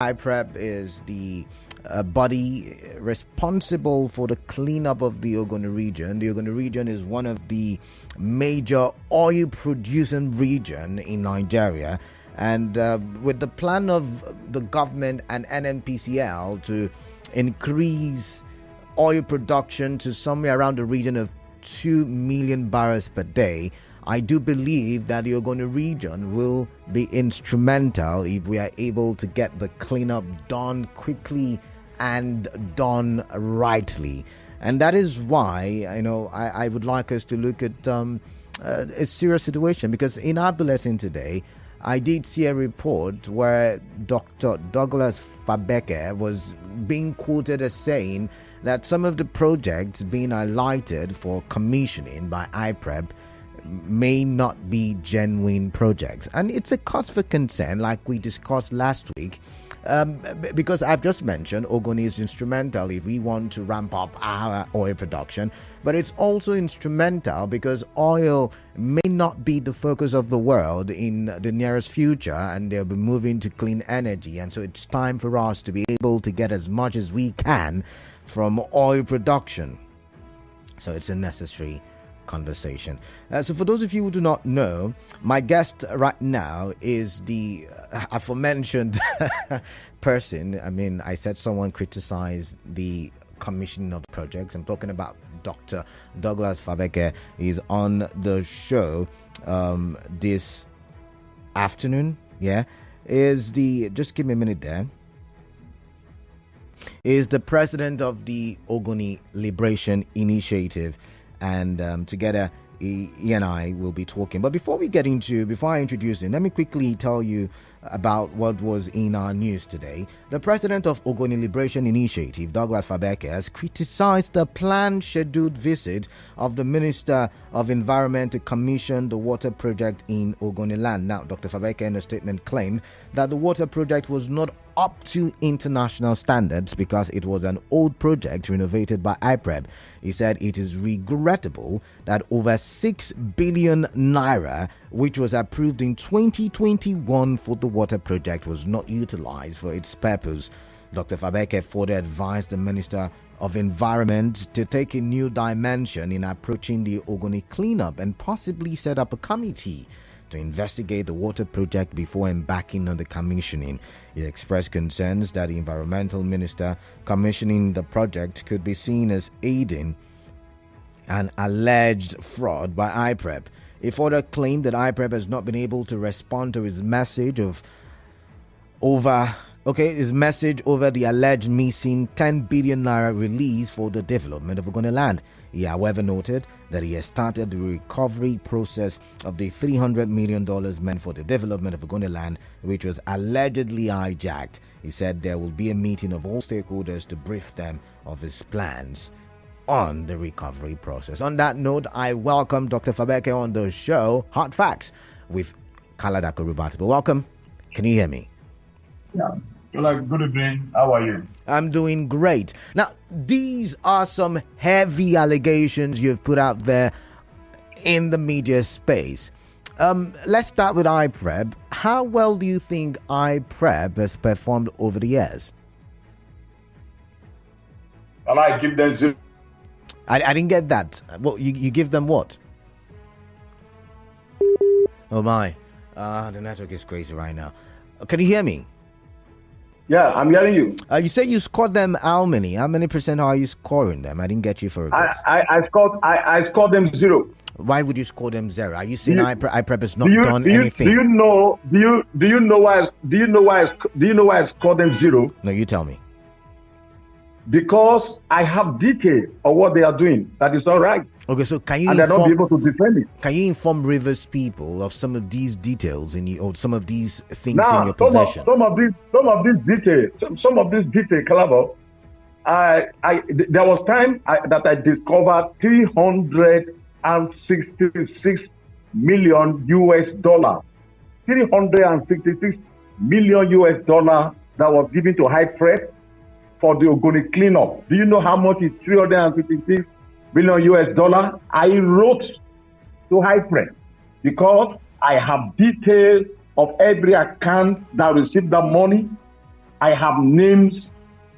IPREP is the body responsible for the cleanup of the Ogoni region. The Ogoni region is one of the major oil producing region in Nigeria, and with the plan of the government and NNPCL to increase oil production to somewhere around the region of 2 million barrels per day, I do believe that the Ogoni region will be instrumental if we are able to get the cleanup done quickly and done rightly. And that is why, I would like us to look at a serious situation, because in our bulletin today, I did see a report where Dr. Douglas Fabeke was being quoted as saying that some of the projects being highlighted for commissioning by IPREP may not be genuine projects. And it's a cause for concern, like we discussed last week, because I've just mentioned Ogoni is instrumental if we want to ramp up our oil production, but it's also instrumental because oil may not be the focus of the world in the nearest future, and they'll be moving to clean energy. And so it's time for us to be able to get as much as we can from oil production. So it's a necessary conversation. So for those of you who do not know, my guest right now is the aforementioned person. I mean, I said someone criticized the commissioning of the projects. I'm talking about Dr. Douglas Fabeke. He's on the show this afternoon. Just give me a minute there. Is the president of the Ogoni Liberation Initiative, and together he and I will be talking. But before I introduce him, let me quickly tell you about what was in our news today. The president of Ogoni Liberation Initiative, Douglas Fabeke, has criticized the planned scheduled visit of the Minister of Environment to commission the water project in Ogoni land. Now, Dr. Fabeke in a statement claimed that the water project was not up to international standards because it was an old project renovated by IPREP. He said it is regrettable that over 6 billion naira, which was approved in 2021 for the water project, was not utilized for its purpose. Dr. Fabeke further advised the Minister of Environment to take a new dimension in approaching the Ogoni cleanup and possibly set up a committee to investigate the water project before embarking on the commissioning. He expressed concerns that the environmental minister commissioning the project could be seen as aiding an alleged fraud by IPREP. He further claimed that IPREP has not been able to respond to his message over the alleged missing 10 billion naira release for the development of Ogoni land. He, however, noted that he has started the recovery process of the $300 million meant for the development of Ogoni land, which was allegedly hijacked. He said there will be a meeting of all stakeholders to brief them of his plans on the recovery process. On that note, I welcome Dr. Fabeke on the show, Hot Facts, with Kaladako Rubatibo. Welcome. Can you hear me? Yeah. Good evening. How are you? I'm doing great. Now, these are some heavy allegations you've put out there in the media space. Let's start with IPREP. How well do you think IPREP has performed over the years? And I give them zero. I didn't get that. Well, you give them what? Oh my. The network is crazy right now. Can you hear me? Yeah, I'm hearing you. You say you scored them how many? How many percent are you scoring them? I didn't get you for a bit. I scored them 0. Why would you score them 0? Are you saying IPREP has not done anything? Do you know why I scored them 0? No, you tell me. Because I have detail of what they are doing. That is not right. Okay, so can you they're not be able to defend it. Can you inform Rivers people of some of these details or some of these things in your possession? Some of these details, Calabo. There was time that I discovered $366 million US. $366 million US that was given to IPREP for the Ogoni cleanup. Do you know how much is $356 million US? I wrote to IPREP because I have details of every account that received that money. I have names,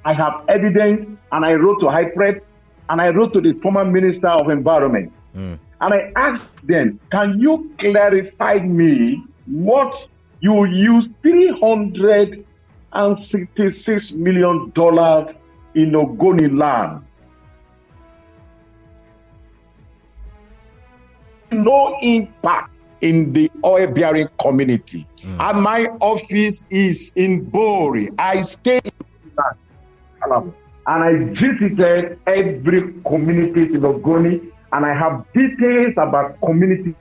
I have evidence, and I wrote to High Prep, and I wrote to the former Minister of Environment. And I asked them, can you clarify me what you use $366 million in Ogoni land? No impact in the oil-bearing community. And my office is in Bori. I stay in and I visited every community in Ogoni, and I have details about community.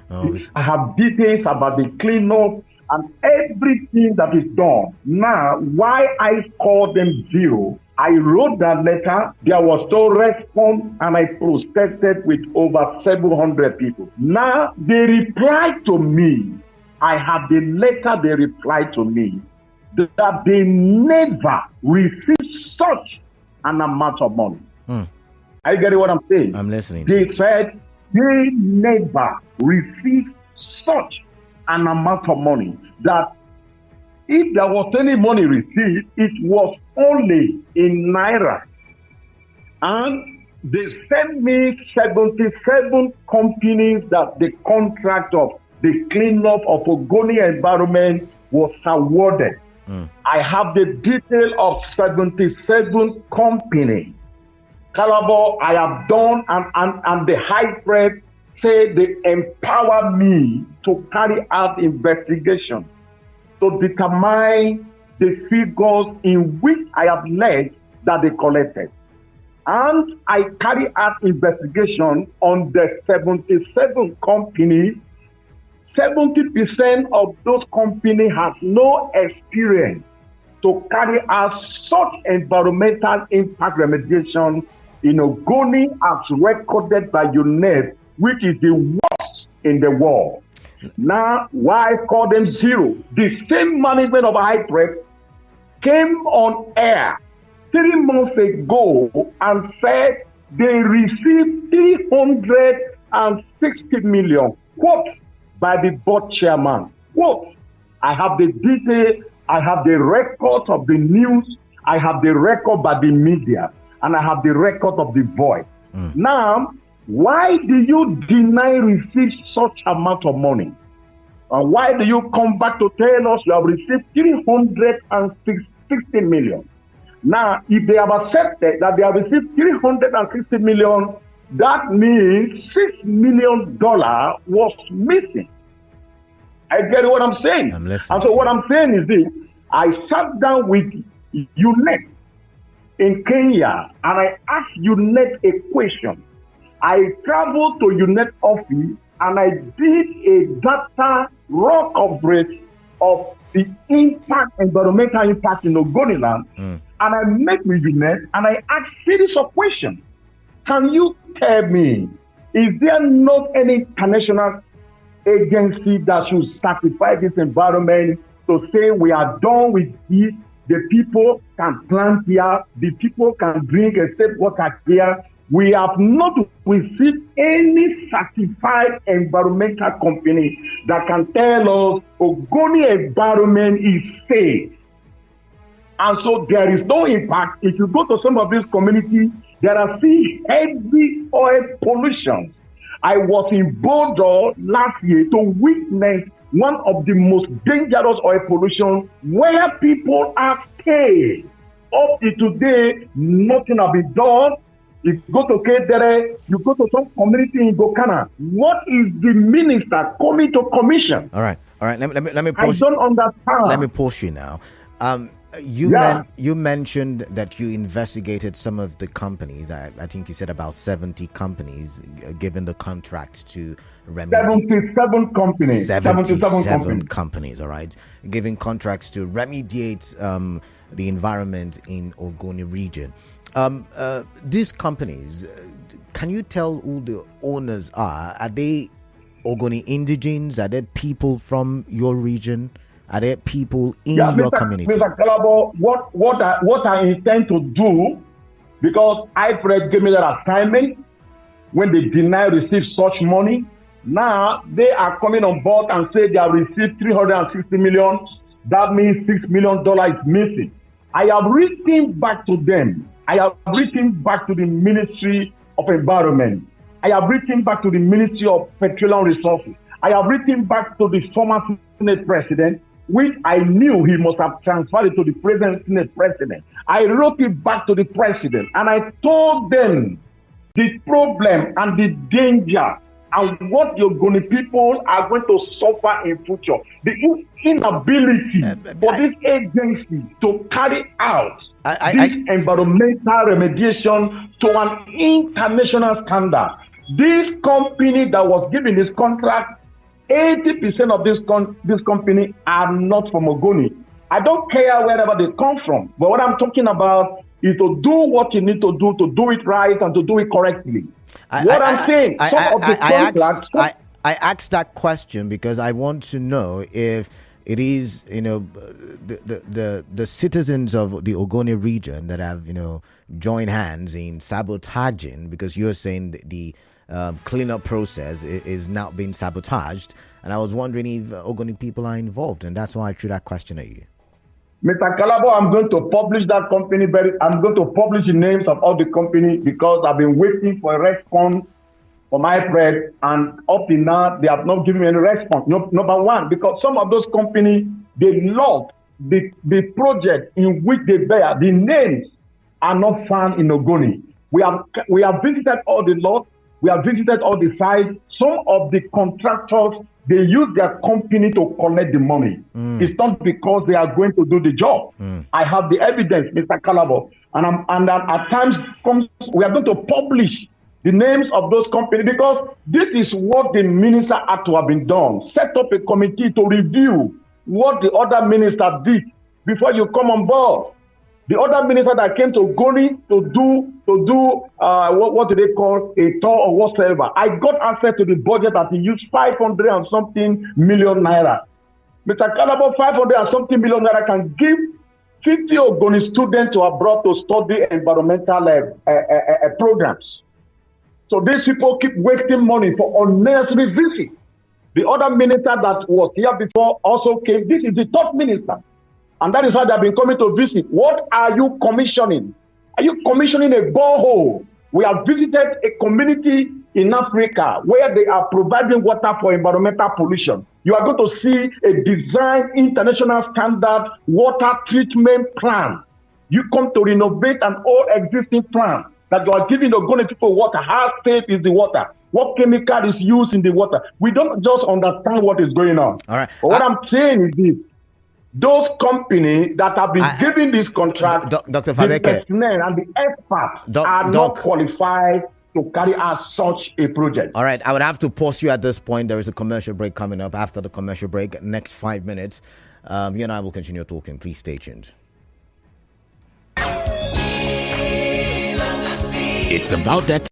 I have details about the cleanup and everything that is done. Now, why I call them zero, I wrote that letter, there was no response, and I protested with over 700 people. Now, they replied to me. I have the letter they replied to me that they never received such an amount of money. Are you getting what I'm saying? I'm listening. They said they never received such an amount of money, that if there was any money received, it was only in Naira. And they sent me 77 companies that the contract of the cleanup of Ogoni environment was awarded. I have the detail of 77 companies. Calabar, I have done, and the High Prep say they empower me to carry out investigation to determine the figures in which I have led that they collected. And I carry out investigation on the 77 companies. 70% of those companies have no experience to carry out such environmental impact remediation in Ogoni as recorded by UNEP, which is the worst in the world. Now, why call them zero? The same management of High Prep came on air 3 months ago and said they received 360 million, quote, by the board chairman. Quote, I have the detail, I have the record of the news, I have the record by the media, and I have the record of the voice. Now, why do you deny receive such amount of money? And why do you come back to tell us you have received 360 million? Now, if they have accepted that they have received 360 million, that means $6 million was missing. I get what I'm saying. I'm listening. And so what I'm saying is this: I sat down with UNEP in Kenya and I asked UNEP a question. I traveled to UNEP office and I did a data raw coverage of the impact, environmental impact in Ogoniland. And I met with UNEP and I asked series of questions. Can you tell me, is there not any international agency that should sacrifice this environment to say we are done with this? The people can plant here, the people can drink except water here. We have not received any certified environmental company that can tell us Ogoni environment is safe. And so there is no impact. If you go to some of these communities, there are still heavy oil pollution. I was in Bordeaux last year to witness one of the most dangerous oil pollution where people are staying. Up to today, nothing has been done. If you go to Kedere, you go to some community in Gokana. What is the minister coming to commission? All right. Let me pause. I don't understand. Let me pause you now. You mentioned that you investigated some of the companies. I think you said about 70 companies given the contract to remediate. 77 companies. 77 companies, all right. Giving contracts to remediate the environment in Ogoni region. These companies, can you tell who the owners are? Are they Ogoni indigenes? Are they people from your region? Are there people in your community? Mr. Calabo, what I intend to do, because IFRED gave me that assignment when they deny receive such money. Now they are coming on board and say they have received 360 million. That means $6 million is missing. I have written back to them. I have written back to the Ministry of Environment. I have written back to the Ministry of Petroleum Resources. I have written back to the former Senate President, which I knew he must have transferred it to the present Senate President. I wrote it back to the President and I told them the problem and the danger and what the Ogoni people are going to suffer in future. The inability for this agency to carry out this environmental remediation to an international standard. This company that was given this contract, 80% of this company are not from Ogoni. I don't care wherever they come from, but what I'm talking about is to do what you need to do it right and to do it correctly. I asked that question because I want to know if it is, the citizens of the Ogoni region that have, joined hands in sabotaging, because you're saying the cleanup process is now being sabotaged, and I was wondering if Ogoni people are involved, and that's why I threw that question at you. Mr. Calabo, I'm going to publish that company. I'm going to publish the names of all the company because I've been waiting for a response from my friend, and up to now they have not given me any response. Number one, because some of those companies, they log the project in which they bear. The names are not found in Ogoni. We have visited all the lots. We have visited all the sites. Some of the contractors, they use their company to collect the money. It's not because they are going to do the job. I have the evidence, Mr. Calabo. And at times we are going to publish the names of those companies because this is what the minister had to have been done. Set up a committee to review what the other minister did before you come on board. The other minister that came to Ogoni to do what do they call a tour or whatsoever. I got access to the budget that he used 500 and something million naira. Mr. Calabo, 500 and something million naira can give 50 Ogoni students to abroad to study environmental programs. So these people keep wasting money for unnecessary visits. The other minister that was here before also came. This is the top minister. And that is how they have been coming to visit. What are you commissioning? Are you commissioning a borehole? We have visited a community in Africa where they are providing water for environmental pollution. You are going to see a design international standard water treatment plant. You come to renovate an old existing plant that you are giving the Ogoni people water. How safe is the water? What chemical is used in the water? We don't just understand what is going on. All right. But what I'm saying is this. Those companies that have been given this contract, Dr. Fabeke, the personnel and the experts are not qualified to carry out such a project. All right, I would have to pause you at this point. There is a commercial break coming up. After the commercial break, next 5 minutes, you and I will continue talking. Please stay tuned. It's about that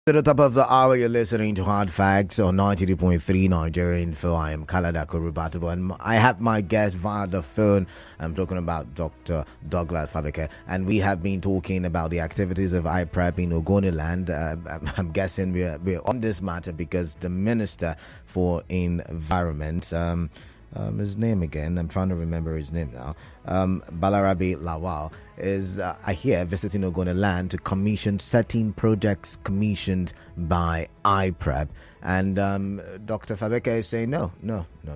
To the top of the hour, you're listening to Hard Facts on 92.3 Nigeria Info. I am Kalada Kurubatubo, and I have my guest via the phone. I'm talking about Dr. Douglas Fabeke, and we have been talking about the activities of IPREP in Ogoni land. I'm guessing we're on this matter because the Minister for Environment, his name again, I'm trying to remember his name now, Balarabe Lawal, is I hear visiting Ogoni land to commission certain projects commissioned by IPREP, and Dr. Fabeke is saying no,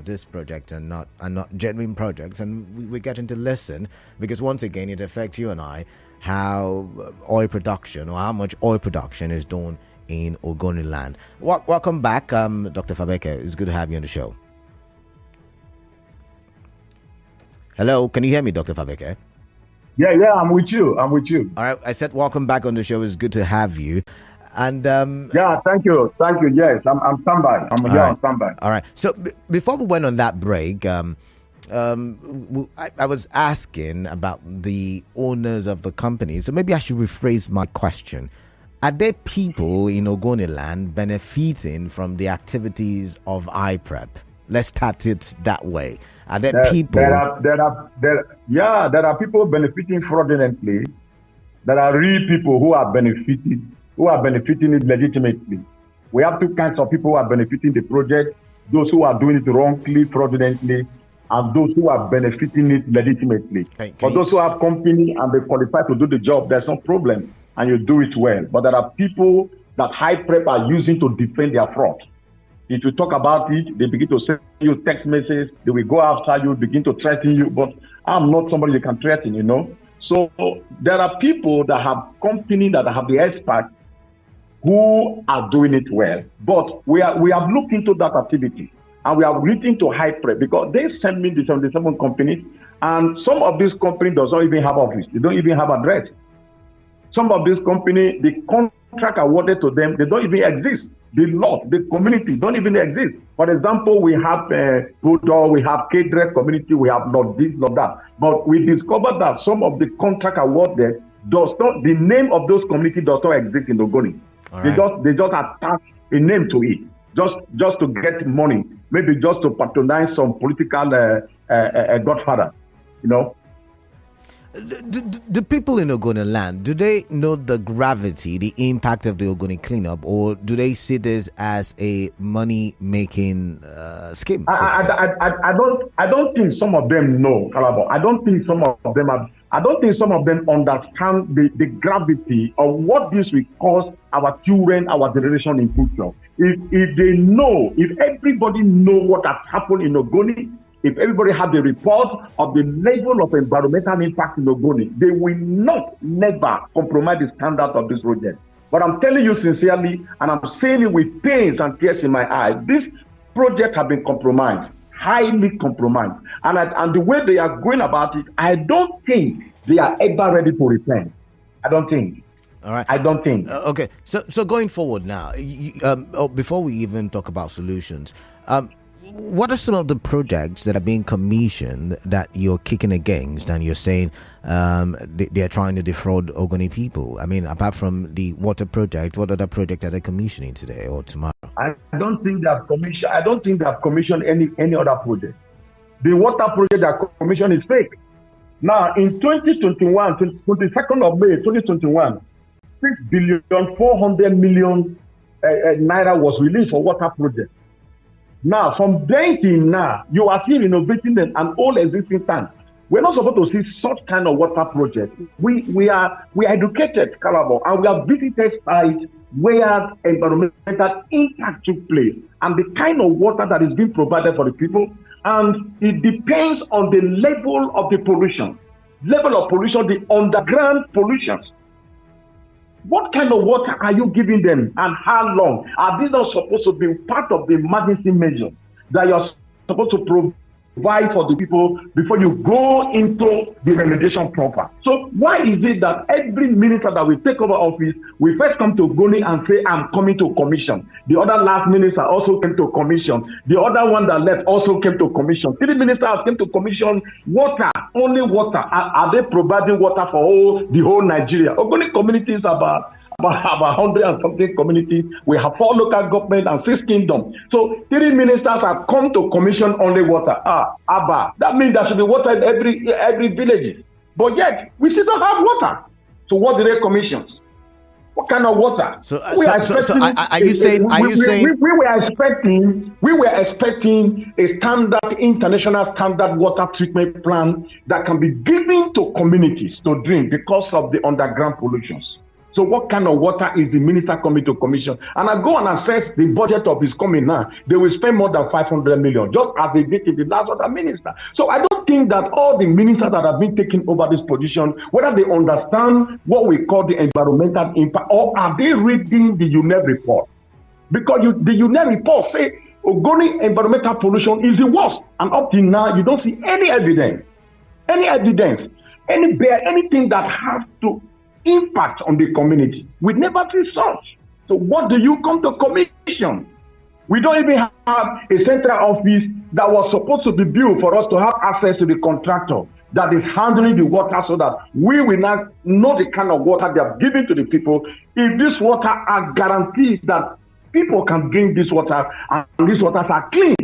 these projects are not genuine projects, and we're getting to listen because once again it affects you and I how oil production or how much oil production is done in Ogoni land. Welcome back, Dr. Fabeke. It's good to have you on the show. Hello, can you hear me, Dr. Fabeke? Yeah, I'm with you. All right, I said welcome back on the show. It's good to have you. And yeah, thank you. Yes, I'm standby. I'm here on standby. All right. So before we went on that break, I was asking about the owners of the company. So maybe I should rephrase my question. Are there people in Ogoni land benefiting from the activities of IPREP? Let's start it that way. Are there people? There are people benefiting fraudulently. There are real people who are benefiting it legitimately. We have two kinds of people who are benefiting the project: those who are doing it wrongly, fraudulently, and those who are benefiting it legitimately. For those who have company and they qualify to do the job, there's no problem, and you do it well. But there are people that IPREP are using to defend their fraud. If you talk about it, they begin to send you text messages. They will go after you, begin to threaten you. But I'm not somebody you can threaten, So there are people that have company that have the experts who are doing it well. But we have looked into that activity and we have written to IPREP because they send me the 77 companies, and some of these companies does not even have office. They don't even have address. Some of these companies, the contract awarded to them, they don't even exist. The lot, the community don't even exist. For example, we have Budor, we have K-Dress community, we have not this, not that. But we discovered that some of the contract awarded the name of those communities does not exist in Ogoni. Right. They just attach a name to it, just to get money, maybe just to patronize some political godfather, The people in Ogoni land, do they know the gravity, the impact of the Ogoni cleanup, or do they see this as a money-making scheme? I don't think some of them know, Calabo. I don't think some of them understand the gravity of what this will cause our children, our generation in future. If they know, if everybody know what has happened in Ogoni, if everybody had the report of the level of environmental impact in Ogoni, they will never compromise the standard of this project. But I'm telling you sincerely, and I'm saying it with pains and tears in my eyes, this project has been compromised, highly compromised. And the way they are going about it, I don't think they are ever ready to repent. I don't think. All right. I don't think. Okay. So going forward now, before we even talk about solutions, what are some of the projects that are being commissioned that you're kicking against and you're saying they're trying to defraud Ogoni people? I mean, apart from the water project, what other project are they commissioning today or tomorrow? I don't think they have commissioned any other project. The water project that commissioned is fake. Now, in 2021, 22nd of May 2021, 6,400,000,000 naira was released for water project. Now, from then till now, you are still innovating an old existing tank. We're not supposed to see such kind of water project. We are educated, Calabo, and we have visited sites where environmental impact took place and the kind of water that is being provided for the people. And it depends on the level of the pollution, the underground pollution. What kind of water are you giving them and how long? Are these not supposed to be part of the emergency measure that you're supposed to provide for the people before you go into the remediation proper? So why is it that every minister that will take over office, we first come to Ogoni and say, I'm coming to commission. The other last minister also came to commission. The other one that left also came to commission. 3 ministers came to commission water, only water. Are they providing water for the whole Nigeria? Ogoni community is about about 100 and something communities. We have 4 local governments and 6 kingdoms. So 3 ministers have come to commission only water. Abba. That means there should be water in every village. But yet, we still don't have water. So what do they commission? What kind of water? So are you saying we were expecting a standard, international standard water treatment plan that can be given to communities to drink because of the underground pollutions. So what kind of water is the minister coming to commission? And I go and assess the budget of his coming now. They will spend more than 500 million, just as they did in the last other minister. So I don't think that all the ministers that have been taking over this position, whether they understand what we call the environmental impact, or are they reading the UNEP report? Because the UNEP report say Ogoni environmental pollution is the worst. And up till now, you don't see any evidence, anything that has to impact on the community. We never see such. So what do you come to commission? We don't even have a central office that was supposed to be built for us to have access to the contractor that is handling the water so that we will not know the kind of water they are giving to the people. If this water are guaranteed that people can drink this water and these waters are clean,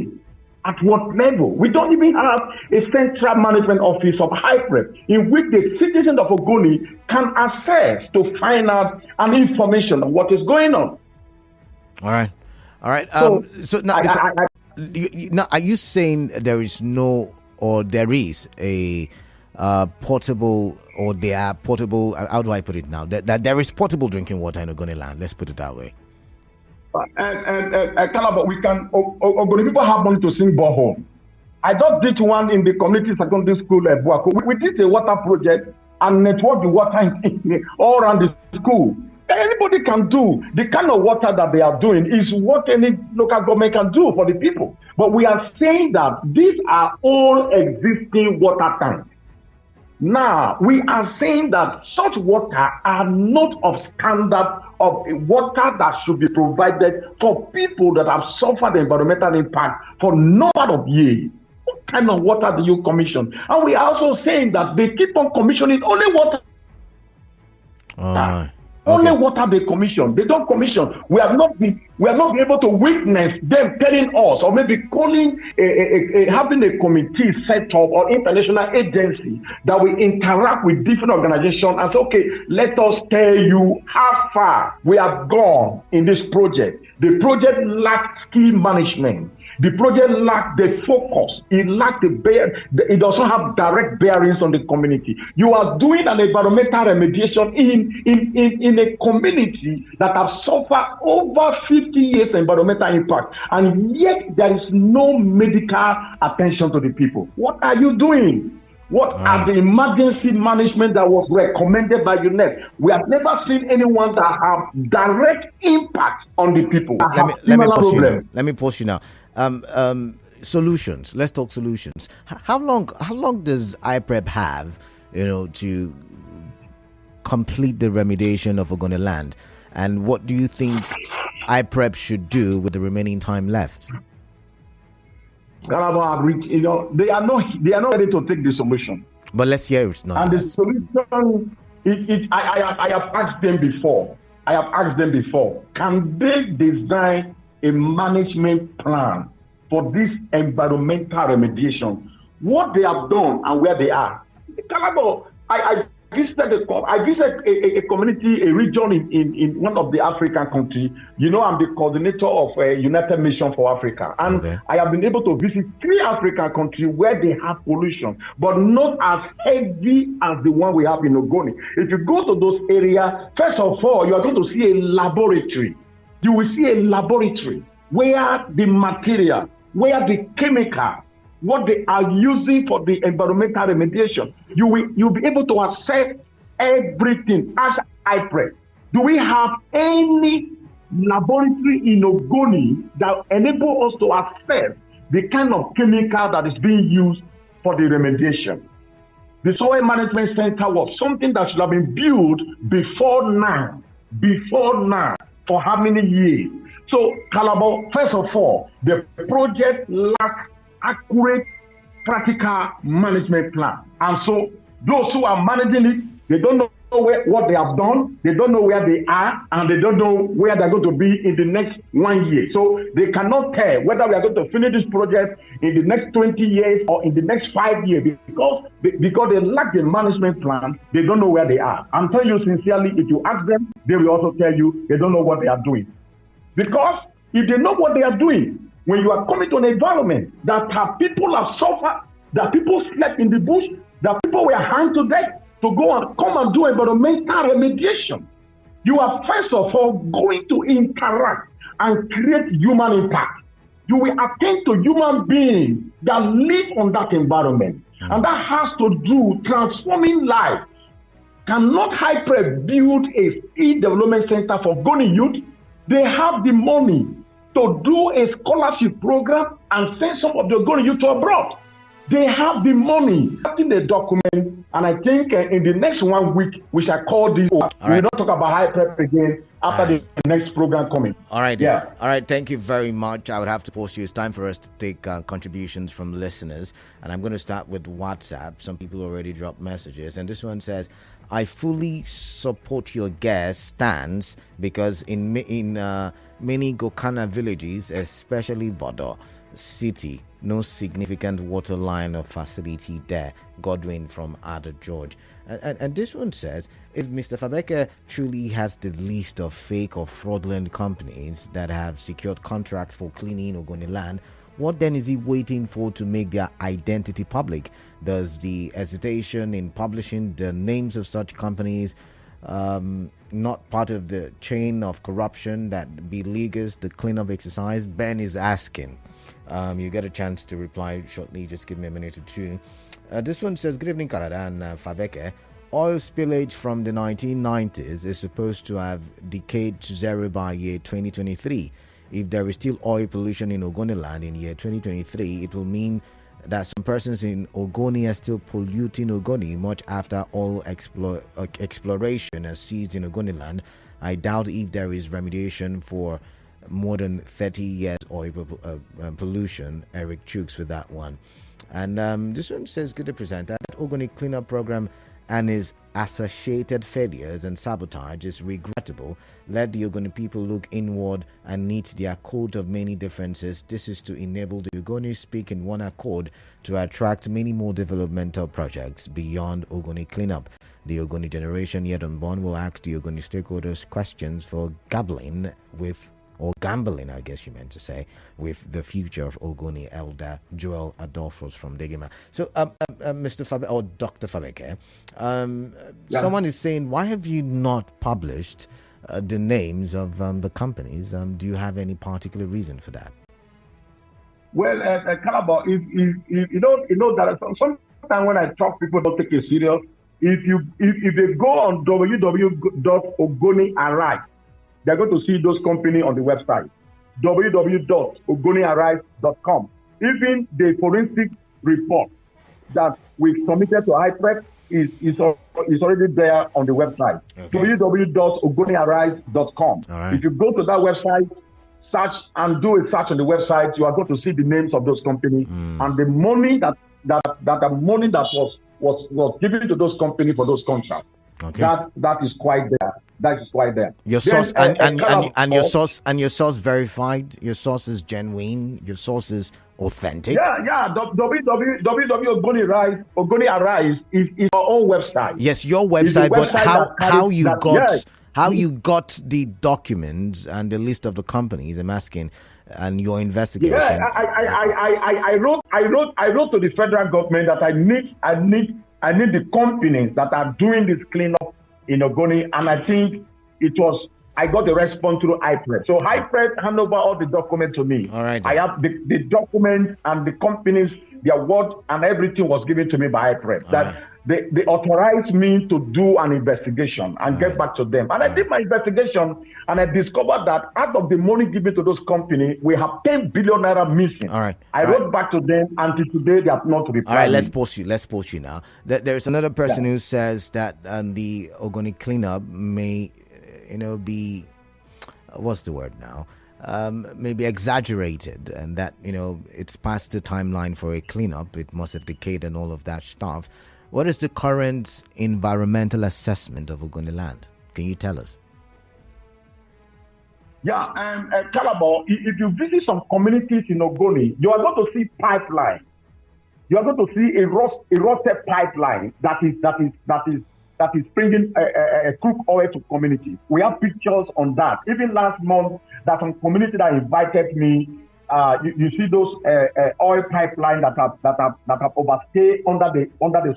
at what level? We don't even have a central management office of HIPREP in which the citizens of Ogoni can access to find out an information on what is going on. All right. So now, now, are you saying there is no, or there is a portable, or there are portable? How do I put it now? That there is portable drinking water in Ogoni land. Let's put it that way. But we can. Ogoni people have money to sing borehole. I just did one in the community secondary school at Buako. We did a water project and network the water all around the school. Anybody can do the kind of water that they are doing is what any local government can do for the people. But we are saying that these are all existing water tanks. Now, we are saying that such water are not of standard of water that should be provided for people that have suffered environmental impact for number of years. What kind of water do you commission? And we are also saying that they keep on commissioning only water. Only water they commission. They don't commission. We have not been able to witness them telling us, or maybe calling having a committee set up or international agency that will interact with different organizations and say, okay, let us tell you how far we have gone in this project. The project lacked skill management. The project lacked the focus. It lacked it doesn't have direct bearings on the community. You are doing an environmental remediation in a community that have suffered over 50 years environmental impact, and yet there is no medical attention to the people. What are you doing? What are the emergency management that was recommended by UNEP? We have never seen anyone that have direct impact on the people. Let me pause you now. Solutions. Let's talk solutions. How long does IPREP have, to complete the remediation of Ogoni land? And what do you think IPREP should do with the remaining time left? They are not ready to take the solution. But let's hear it. And the solution, I have asked them before. Can they design a management plan for this environmental remediation? What they have done and where they are. I visited a community, a region in one of the African countries. I'm the coordinator of United Nations for Africa. And I have been able to visit 3 African countries where they have pollution, but not as heavy as the one we have in Ogoni. If you go to those areas, first of all, you are going to see a laboratory. You will see a laboratory where the material, where the chemical, what they are using for the environmental remediation, you'll be able to assess everything as IPREP. Do we have any laboratory in Ogoni that enable us to assess the kind of chemical that is being used for the remediation? The Soil Management Center was something that should have been built before now. For how many years? So, Calabar, first of all, the project lacks accurate practical management plan. And so, those who are managing it, they don't know what they have done, they don't know where they are, and they don't know where they're going to be in the next 1 year. So they cannot tell whether we are going to finish this project in the next 20 years or in the next 5 years because they lack the management plan. They don't know where they are. I'm telling you sincerely, if you ask them, they will also tell you they don't know what they are doing. Because if they know what they are doing, when you are coming to an environment that people have suffered, that people slept in the bush, that people were hanged to death, to go and come and do environmental remediation. You are first of all going to interact and create human impact. You will attend to human beings that live on that environment. And that has to do transforming life. Cannot Hyprep build a skill development center for Ogoni youth? They have the money to do a scholarship program and send some of the Ogoni youth to abroad. They have the money. In the document, and I think in the next 1 week we shall call this. We will not talk about Hyprep again after the next program coming. All right. Yeah. All right. Thank you very much. I would have to post you. It's time for us to take contributions from listeners, and I'm going to start with WhatsApp. Some people already dropped messages, and this one says, "I fully support your guest stance because in many Gokana villages, especially Bodo City, no significant water line or facility there." Godwin from Ada George. And this one says, if Mr. Fabeke truly has the list of fake or fraudulent companies that have secured contracts for cleaning Ogoni land, what then is he waiting for to make their identity public? Does the hesitation in publishing the names of such companies not part of the chain of corruption that beleaguers the cleanup exercise? Ben is asking. You get a chance to reply shortly. Just give me a minute or two. This one says, good evening, Canada and Fabeke. Oil spillage from the 1990s is supposed to have decayed to zero by year 2023. If there is still oil pollution in Ogoni land in year 2023, it will mean that some persons in Ogoni are still polluting Ogoni much after oil exploration has ceased in Ogoni land. I doubt if there is remediation for more than 30 years oil pollution. Eric Chooks with that one. And this one says, good to present that Ogoni cleanup program and its associated failures and sabotage is regrettable. Let the Ogoni people look inward and knit their coat of many differences. This is to enable the Ogoni speak in one accord to attract many more developmental projects beyond Ogoni cleanup. The Ogoni generation yet unborn will ask the Ogoni stakeholders questions for gambling, I guess you meant to say, with the future of Ogoni. Elder Joel Adolphus from Degema. So, Mr. Fabeke, or Dr. Fabeke, someone is saying, why have you not published the names of the companies? Do you have any particular reason for that? Well, Calabar, if you know that sometimes when I talk, people don't take it serious. If they go on www.ogoniarise, they're going to see those companies on the website, www.ogoniarise.com. Even the forensic report that we submitted to Hyprep is already there on the website, www.ogoniarise.com. Right. If you go to that website, search and do a search on the website, you are going to see the names of those companies and the money that was given to those companies for those contracts. Okay. That is quite there. That is quite there. Your source and your source verified. Your source is genuine. Your source is authentic. Yeah. Ogoniarise is our own website. Yes, your website. But how you got the documents and the list of the companies? I'm asking, and your investigation. Yeah, I wrote to the federal government that I need the companies that are doing this cleanup in Ogoni, and I think I got the response through Hyprep. So Hyprep hand over all the documents to me. All right. I have the documents and the companies, their word and everything was given to me by Hyprep. They authorized me to do an investigation and get back to them. And I did my investigation and I discovered that out of the money given to those companies, we have 10 billion naira missing. All right. I wrote back to them until today they have not replied. All right, let's post you now. There's another person who says that the Ogoni cleanup may, be, what's the word now? Maybe exaggerated, and that, it's past the timeline for a cleanup. It must have decayed and all of that stuff. What is the current environmental assessment of Ogoni land? Can you tell us? Yeah, Calabar, if you visit some communities in Ogoni, you are going to see pipeline. You are going to see a rotted pipeline that is bringing crude oil to communities. We have pictures on that. Even last month, that some community that invited me, you see those oil pipelines that have overstayed under the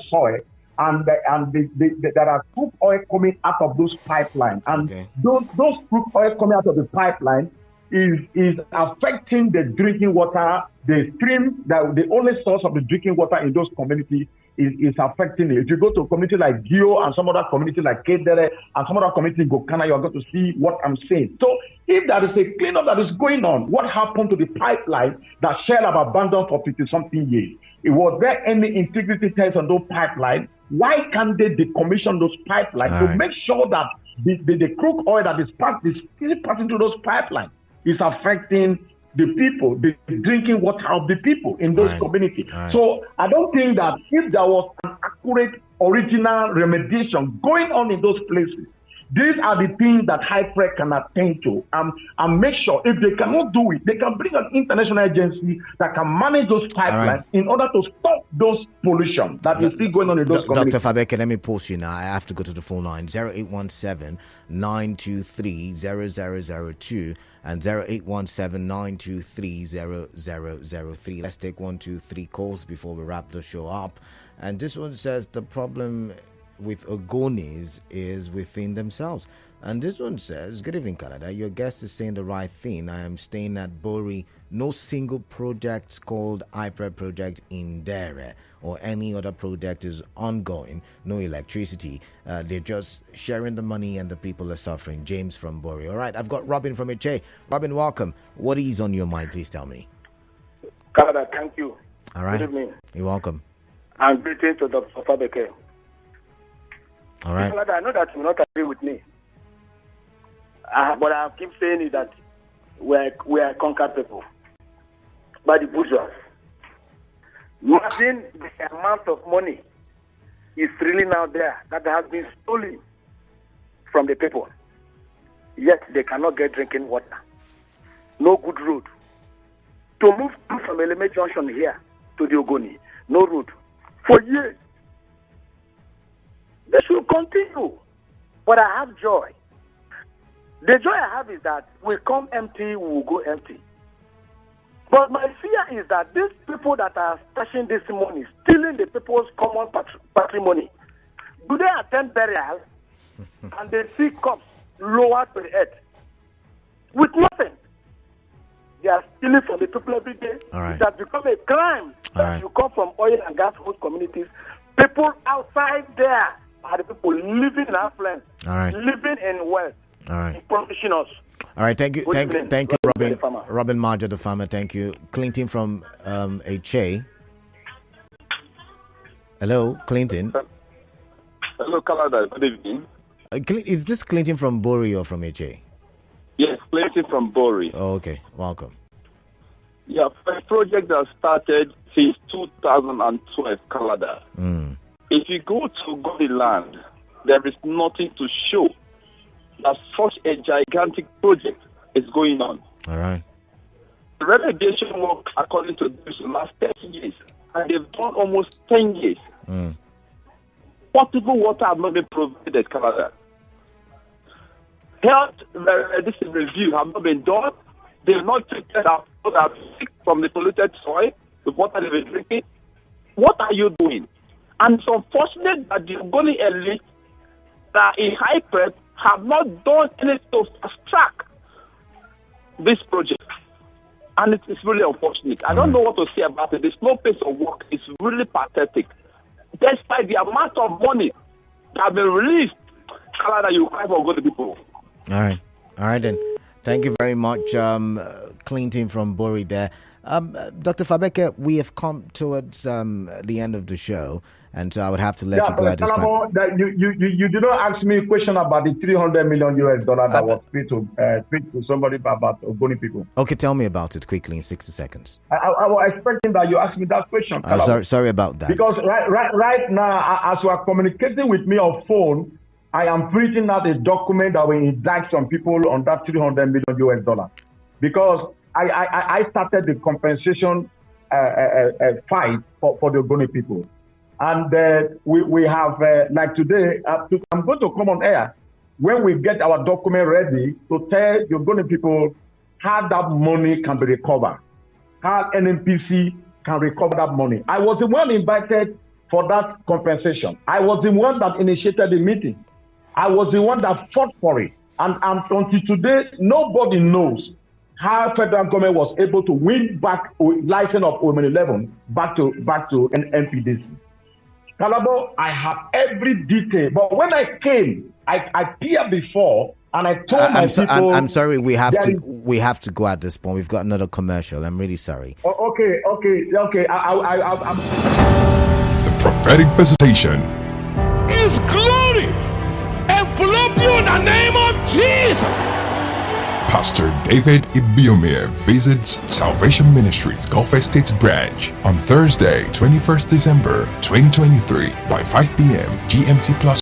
soil, and there are crude oil coming out of those pipelines, and those crude oil coming out of the pipeline is affecting the drinking water. The stream, the only source of the drinking water in those communities is affecting it. If you go to a community like Gio and some other community like Kedere and some other community in Gokana, you are going to see what I'm saying. So if there is a cleanup that is going on, what happened to the pipeline that Shell have abandoned for 50-something years? Was there any integrity test on those pipelines? Why can't they decommission those pipelines to make sure that the crude oil that is still passing through those pipelines is affecting the people, the drinking water of the people in those communities? So I don't think that if there was an accurate original remediation going on in those places, these are the things that HYPREC can attend to and make sure. If they cannot do it, they can bring an international agency that can manage those pipelines in order to stop those pollution that is still going on in those communities. Dr. Fabeke, let me pause you now. I have to go to the phone line. 0817-923-0002 and 0817-923-0003. Let's take 1, 2, 3 calls before we wrap the show up. And this one says the problem with Ogonis is within themselves. And this one says, good evening, Canada. Your guest is saying the right thing. I am staying at Bori. No single project called HYPREC project in Dere or any other project is ongoing. No electricity. They're just sharing the money and the people are suffering. James from Bori. All right, I've got Robin from HA. Robin, welcome. What is on your mind? Please tell me. Canada, thank you. All right. Good evening. You're welcome. I'm greeting to Dr. Fabeke. All right. Canada, I know that you will not agree with me. But I keep saying it that we are conquered people by the bourgeois. Imagine the amount of money is really now there that has been stolen from the people. Yet they cannot get drinking water. No good road. To move from Eleme Junction here to the Ogoni, no road. For years. They should continue. But I have joy. The joy I have is that we come empty, we will go empty. But my fear is that these people that are stashing this money, stealing the people's common patrimony, do they attend burials and they see corpse lower to the earth with nothing? They are stealing from the people every day. All right. It has become a crime that you come from oil and gas host communities. People outside there are the people living in affluence, living in wealth, promising us. All right, thank you, Robin Marja, the farmer. Thank you, Clinton from HA. Hello, Clinton. Hello, Canada. Good evening. Is this Clinton from Bori or from HA? Yes, Clinton from Bori. Oh, okay, welcome. Yeah, for a project that started since 2012, Canada. If you go to Ogoni land, there is nothing to show that such a gigantic project is going on. All right. The remediation work, according to this, last 30 years, and they've done almost 10 years. Potable water have not been provided, Canada. Health review have not been done. They have not treated our people that are sick from the polluted soil, the water they've been drinking. What are you doing? And it's unfortunate that the Ogoni elite that in HYPREC have not done anything to fast track this project. And it is really unfortunate. I don't know what to say about it. The slow pace of work is really pathetic. Despite the amount of money that has been released, Canada, you cry for good people. All right. All right, then. Thank you very much, Clinton from Bori there. Dr. Fabeke, we have come towards the end of the show. and so I would have to let you go at this time. That you did not ask me a question about the $300 million that was paid to somebody about Ogoni people. Okay, tell me about it quickly in 60 seconds. I was expecting that you asked me that question. Sorry about that. Because right now, as you are communicating with me on phone, I am printing out a document that will indict some people on that $300 million. Because I started the compensation fight for the Ogoni people. And we have, like today, I'm going to come on air when we get our document ready to tell the Ogoni people how that money can be recovered, how NNPC can recover that money. I was the one invited for that compensation. I was the one that initiated the meeting. I was the one that fought for it. And until today, nobody knows how federal government was able to win back license of Women 11 back to an NPDC. Calabo, I have every detail. But when I came, I appeared before and I told my people. I'm sorry, we have to go at this point. We've got another commercial. I'm really sorry. Okay. I'm... The prophetic visitation. His glory envelop you in the name of Jesus. Pastor David Ibiomir visits Salvation Ministries Gulf Estates branch on Thursday, 21st December 2023 by 5 p.m. GMT plus